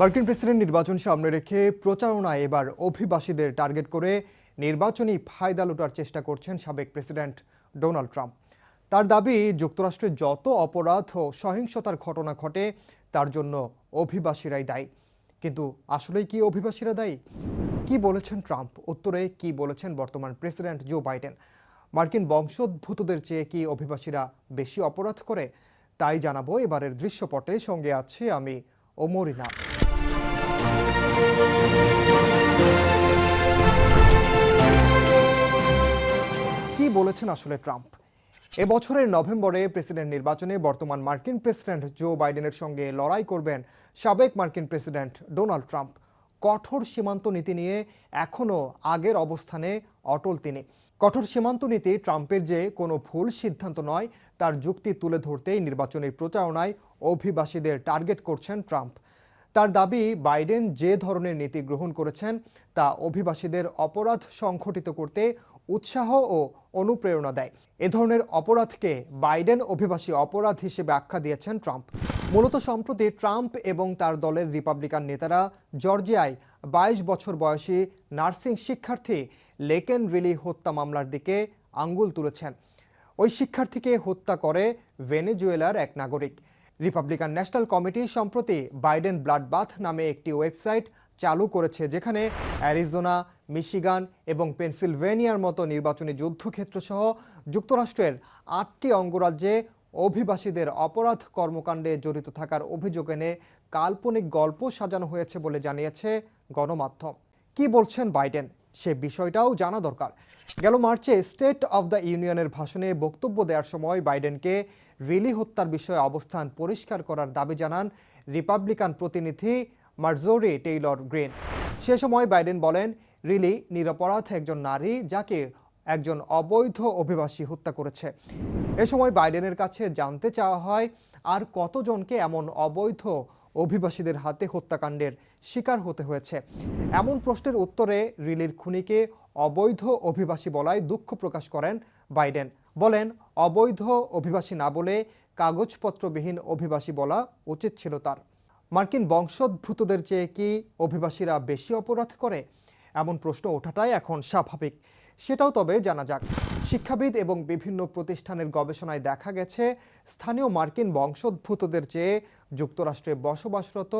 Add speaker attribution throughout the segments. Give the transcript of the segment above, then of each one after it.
Speaker 1: মার্কিন প্রেসিডেন্ট নির্বাচন সামনে রেখে প্রচারণায় এবার অভিবাসীদের টার্গেট করে নির্বাচনী ফায়দা লুটার চেষ্টা করছেন সাবেক প্রেসিডেন্ট ডোনাল্ড ট্রাম্প। তার দাবি, যুক্তরাষ্ট্রে যত অপরাধ ও সহিংসতার ঘটনা ঘটে তার জন্য অভিবাসীরাই দায়ী। কিন্তু আসলেই কি অভিবাসীরা দায়ী? কি বলেছেন ট্রাম্প? উত্তরে কি বলেছেন বর্তমান প্রেসিডেন্ট জো বাইডেন? মার্কিন বংশোদ্ভূতদের চেয়ে কি অভিবাসীরা বেশি অপরাধ করে? তাই জানাবো এবারের দৃশ্যপটে। সঙ্গে আছে আমি ওমরিনা। কি বলেছেন আসলে ট্রাম্প? এবছরের নভেম্বরে প্রেসিডেন্ট নির্বাচনে বর্তমান মার্কিন প্রেসিডেন্ট জো বাইডেনের সঙ্গে লড়াই করবেন সাবেক মার্কিন প্রেসিডেন্ট ডোনাল্ড ট্রাম্প। কঠোর সীমান্ত নীতি নিয়ে এখনও আগের অবস্থানে অটল তিনি। কঠোর সীমান্ত নীতি ট্রাম্পের যে কোনো ভুল সিদ্ধান্ত নয়, তার যুক্তি তুলে ধরতেই নির্বাচনী প্রচারণায় অভিবাসীদের টার্গেট করছেন ট্রাম্প। তার দাবি, বাইডেন যে ধরনের নীতি গ্রহণ করেছেন তা অভিবাসীদের অপরাধ সংঘটিত করতে উৎসাহ ও অনুপ্রেরণা দেয়। এ ধরনের অপরাধকে বাইডেন অভিবাসী অপরাধ হিসেবে আখ্যা দিয়েছেন ট্রাম্প। মূলত সম্প্রতি ট্রাম্প এবং তার দলের রিপাবলিকান নেতারা জর্জিয়ায় 22 বছর বয়সী নার্সিং শিক্ষার্থী লেকেন রিলি হত্যা মামলার দিকে আঙ্গুল তুলেছেন। ওই শিক্ষার্থীকে হত্যা করে ভেনেজুয়েলার এক নাগরিক। রিপাবলিকান ন্যাশনাল কমিটি সম্প্রতি বাইডেন ব্লাড বাথ নামে একটি ওয়েবসাইট চালু করেছে, যেখানে অ্যারিজোনা, মিশিগান এবং পেনসিলভেনিয়ার মতো নির্বাচনী যুদ্ধক্ষেত্র সহ যুক্তরাষ্ট্রের 8টি অঙ্গরাজ্যে অভিবাসীদের অপরাধ কর্মকাণ্ডে জড়িত থাকার অভিযোগ এনে কাল্পনিক গল্প সাজানো হয়েছে বলে জানিয়েছে গণমাধ্যম। কি বলছেন বাইডেন, সে বিষয়টাও জানা দরকার। গেল মার্চে স্টেট অব দ্য ইউনিয়নের ভাষণে বক্তব্য দেওয়ার সময় বাইডেনকে রিলি হত্যার বিষয়ে অবস্থান পরিষ্কার করার দাবি জানান রিপাবলিকান প্রতিনিধি মার্জোরি টেইলর গ্রিন। সে সময় বাইডেন বলেন, রিলি নিরপরাধ একজন নারী যাকে একজন অবৈধ অভিবাসী হত্যা করেছে। এ সময় বাইডেনের কাছে জানতে চাওয়া হয়, আর কতজনকে এমন অবৈধ অভিবাসীদের হাতে হত্যাকাণ্ডের শিকার হতে হয়েছে। এমন প্রশ্নের উত্তরে রিলির খুনিকে অবৈধ অভিবাসী বলায় দুঃখ প্রকাশ করেন বাইডেন। বলেন, অবৈধ অভিবাসী না বলে কাগজপত্রবিহীন অভিবাসী বলা উচিত ছিল তার। মার্কিন বংশোদ্ভূতদের চেয়ে কি অভিবাসীরা বেশি অপরাধ করে? এমন প্রশ্ন ওঠাটাই এখন স্বাভাবিক। সেটাও তবে জানা যাক। শিক্ষাবিদ এবং বিভিন্ন প্রতিষ্ঠানের গবেষণায় দেখা গেছে, স্থানীয় মার্কিন বংশোদ্ভূতদের চেয়ে যুক্তরাষ্ট্রে বসবাসরত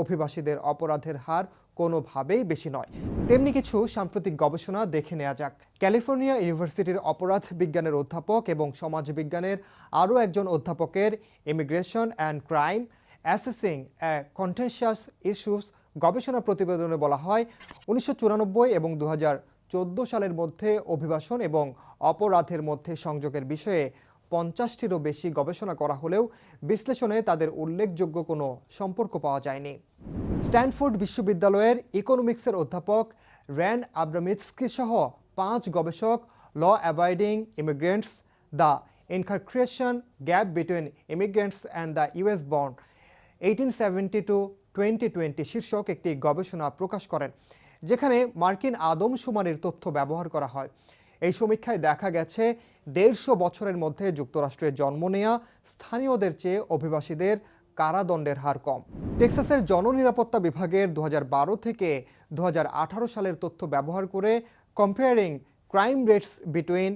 Speaker 1: অভিবাসীদের অপরাধের হার কোনোভাবেই বেশি নয়। তেমনি কিছু সাম্প্রতিক গবেষণা দেখে নেওয়া যাক। ক্যালিফোর্নিয়া ইউনিভার্সিটির অপরাধ বিজ্ঞানের অধ্যাপক এবং সমাজবিজ্ঞানের আরও একজন অধ্যাপকের immigration and crime assessing contentious issues গবেষণা প্রতিবেদনে বলা হয়, 1994 এবং 2014 সালের মধ্যে অভিবাসন এবং অপরাধের মধ্যে সংযোগের বিষয়ে 50টিরও বেশি গবেষণা করা হলেও বিশ্লেষণে তাদের উল্লেখযোগ্য কোনো সম্পর্ক পাওয়া যায়নি। স্ট্যানফোর্ড বিশ্ববিদ্যালয়ের ইকোনমিক্সের অধ্যাপক র্যান আব্রামিৎস্কি সহ 5 গবেষক law abiding immigrants, the incarceration gap between immigrants and the US born 1870-2020 শীর্ষক একটি গবেষণা প্রকাশ করেন, যেখানে মার্কিন আদমশুমারির তথ্য ব্যবহার করা হয়। এই সমীক্ষায় দেখা গেছে, 150 বছরের মধ্যে যুক্তরাষ্ট্রে জন্ম নেয়া স্থানীয়দের চেয়ে অভিবাসীদের কারাদণ্ডের হার কম। টেক্সাসের জননিরাপত্তা বিভাগের 2012 থেকে 2018 সালের তথ্য ব্যবহার করে comparing crime rates between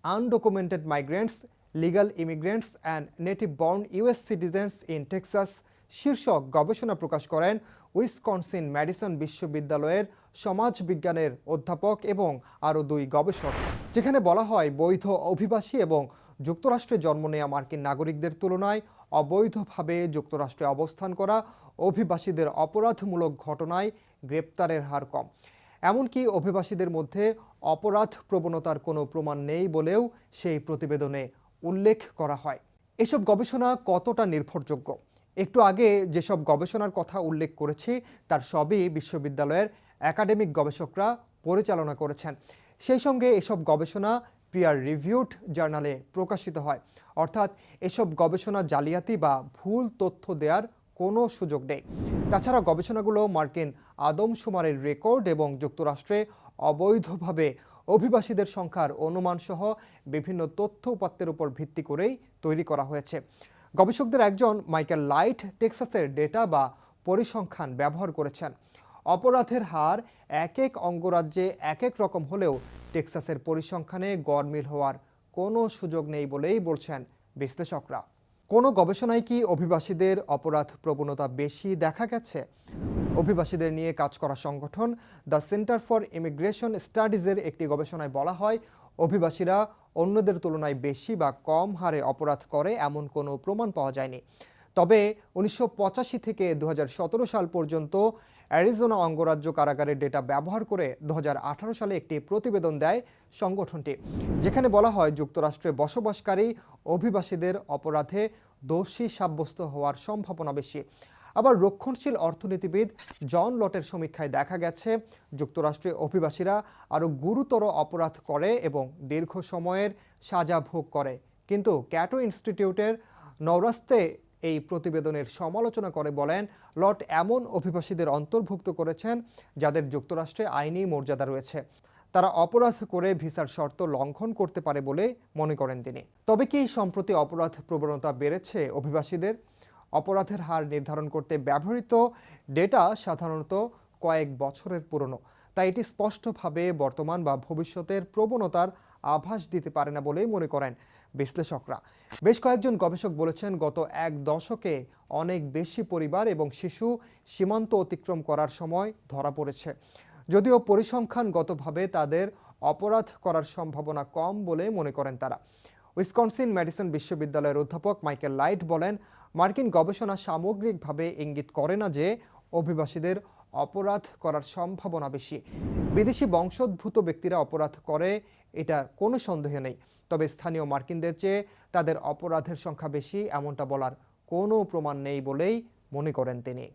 Speaker 1: undocumented migrants, legal immigrants and native born US citizens in Texas শীর্ষক গবেষণা প্রকাশ করেন উইসকনসিন ম্যাডিসন বিশ্ববিদ্যালয়ের সমাজবিজ্ঞানের অধ্যাপক এবং আরও 2 গবেষক, যেখানে বলা হয়, বৈধ অভিবাসী এবং যুক্তরাষ্ট্রে জন্ম নেওয়া মার্কিন নাগরিকদের তুলনায় অবৈধভাবে যুক্তরাষ্ট্রে অবস্থান করা অভিবাসীদের অপরাধমূলক ঘটনায় গ্রেপ্তারের হার কম। এমনকি অভিবাসীদের মধ্যে অপরাধ প্রবণতার কোনো প্রমাণ নেই বলেও সেই প্রতিবেদনে উল্লেখ করা হয়। এসব গবেষণা কতটা নির্ভরযোগ্য? একটু আগে যেসব গবেষণার কথা উল্লেখ করেছি তার সবই বিশ্ববিদ্যালয়ের একাডেমিক গবেষকরা পরিচালনা করেছেন। সেই সঙ্গে এসব গবেষণা পিয়ার রিভিউড জার্নালে প্রকাশিত হয়, অর্থাৎ এসব গবেষণা জালিয়াতি বা ভুল তথ্য দেওয়ার কোনো সুযোগ নেই। তাছাড়া গবেষণাগুলো মার্কিন আদমশুমারির রেকর্ড এবং যুক্তরাষ্ট্রে অবৈধভাবে অভিবাসীদের সংখ্যার অনুমান সহ বিভিন্ন তথ্য উপাত্তের উপর ভিত্তি করেই তৈরি করা হয়েছে। গবেষকদের একজন মাইকেল লাইট টেক্সাসের ডেটা বা পরিসংখ্যান ব্যবহার করেছেন। অপরাধের হার এক এক অঙ্গরাজ্যে এক এক রকম হলেও টেক্সাসের পরিসংখ্যানে গড় মিল হওয়ার কোনো সুযোগ নেই বলেই বলছেন বিশ্লেষকরা। কোনো গবেষণায় কি অভিবাসীদের অপরাধ প্রবণতা বেশি দেখা গেছে? অভিবাসীদের নিয়ে কাজ করা সংগঠন দ্য সেন্টার ফর ইমিগ্রেশন স্টাডিজের একটি গবেষণায় বলা হয়, অভিবাসীরা অন্যদের তুলনায় বেশি বা কম হারে অপরাধ করে এমন কোনো প্রমাণ পাওয়া যায়নি। তবে 1985 থেকে 2017 সাল পর্যন্ত অ্যারিজোনা অঙ্গরাজ্য কারাগারের ডেটা ব্যবহার করে 2018 সালে একটি প্রতিবেদন দেয় সংগঠনটি, যেখানে বলা হয় যুক্তরাষ্ট্রে বসবাসকারী অভিবাসীদের অপরাধে দোষী সাব্যস্ত হওয়ার সম্ভাবনা বেশি। আবার রক্ষণশীল অর্থনীতিবিদ জন লটের সমীক্ষায় দেখা গেছে যুক্তরাষ্ট্রে অভিবাসীরা আরও গুরুতর অপরাধ করে এবং দীর্ঘ সময়ের সাজা ভোগ করে। কিন্তু ক্যাটো ইনস্টিটিউটের নওরাস্তে এই প্রতিবেদনের সমালোচনা করে বলেন, লট এমন অভিবাসীদের অন্তর্ভুক্ত করেছেন যাদের যুক্তরাষ্ট্রে আইনি মর্যাদা রয়েছে। তারা অপরাধ করে ভিসার শর্ত লঙ্ঘন করতে পারে বলে মনে করেন তিনি। তবে কি সম্প্রতি অপরাধ প্রবণতা বেড়েছে অভিবাসীদের? অপরাধের হার নির্ধারণ করতে ব্যবহৃত ডেটা সাধারণত কয়েক বছরের পুরনো, তাই এটি স্পষ্টভাবে বর্তমান বা ভবিষ্যতের প্রবণতার আভাস দিতে পারে না বলেই মনে করেন বিশ্লেষকরা। বেশ কয়েকজন গবেষক বলেছেন গত এক দশকে অনেক বেশি পরিবার এবং শিশু সীমান্ত অতিক্রম করার সময় ধরা পড়েছে, যদিও পরিসংখ্যানগতভাবে তাদের অপরাধ করার সম্ভাবনা কম বলে মনে করেন তারা। উইসকনসিন ম্যাডিসন বিশ্ববিদ্যালয়ের অধ্যাপক মাইকেল লাইট বলেন, মার্কিন গবেষণা সামগ্রিকভাবে ইঙ্গিত করে না যে অভিবাসীদের অপরাধ করার সম্ভাবনা বেশি। বিদেশি বংশোদ্ভূত ব্যক্তিরা অপরাধ করে, এটা কোনো সন্দেহ নেই। তবে স্থানীয় মার্কিনদের চেয়ে তাদের অপরাধের সংখ্যা বেশি এমনটা বলার কোনো প্রমাণ নেই বলেই মনে করেন তিনি।